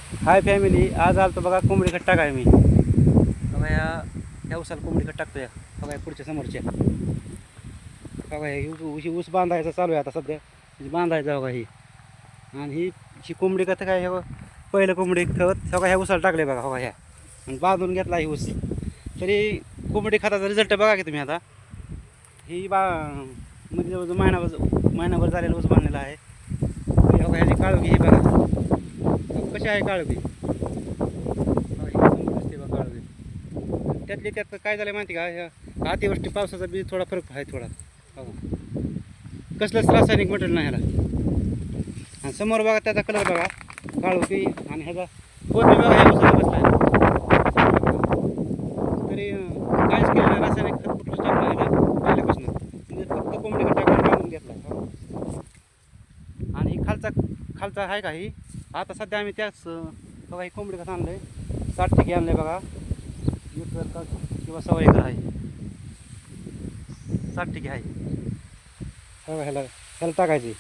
Hi family, आज आलतो बघा कोंबडी खत टाकाय मी. बघा ह्या उसाला कोंबडी खत टाकतो. या बघा पुढच्या समोरच्या बघा ही ऊस बांधायचा चालू आहे आता सध्या. बांधायचा बघा ही. आणि ही कोंबडी खत काय हे पहिलं कोंबडी खत बघा ह्या उसाला टाकले बघा. बघा ह्या आणि बांधून घेतला ही ऊस. तरी कोंबडी खताचा रिझल्ट बघा की तुम्ही. आता ही म्हणजे जवळजवळ महिनाभर झालेला ऊस बांधलेला आहे. बघा ह्याची काळोखी ही बघा कशी आहे काळोखी. दिसते बघा काळोखी. त्यातली त्यात काय झालं माहिती का, ह्या अतिवृष्टी पावसाचा बी थोडा फरक आहे थोडा. बघा कसलंच रासायनिक मटेरियल नाही ह्याला. आणि समोर बघा त्याचा कलर बघा काळोखी. आणि ह्याचा पोत बी बघा ह्या उसाला बसला आहे. तरी काहीच केलं नाही, रासायनिक खत कुठलं टाकलं ह्याला पहिल्यापासून. म्हणजे फक्त कोंबडी खत टाकून बांधून घेतला. आणि ही खालचा आहे का ही. आता सध्या आम्ही त्याच बघा ही कोंबडी खत आणलं आहे. 60 टक्के आणलं आहे बघा. एकर का किंवा 1.25 एकर आहे. 60 टक्के आहे बघा. ह्याला टाकायची.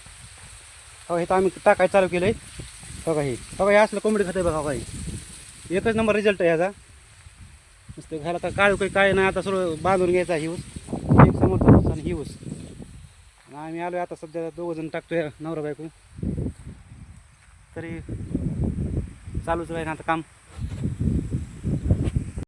बघा इथं आम्ही टाकायचं चालू केलं आहे. बघा हे असलं कोंबडी खत आहे बघा. बघा एकच नंबर रिझल्ट आहे ह्याचा. नुसतं घ्यायला तर काळू काय नाही. आता सर्व बांधून घ्यायचा ही ऊस. एक समोरचा ऊस आणि ही ऊस. आणि आम्ही आलो आता सध्या 2 जण टाकतोय नवरा बायको. तरी चालूच राहील आता काम.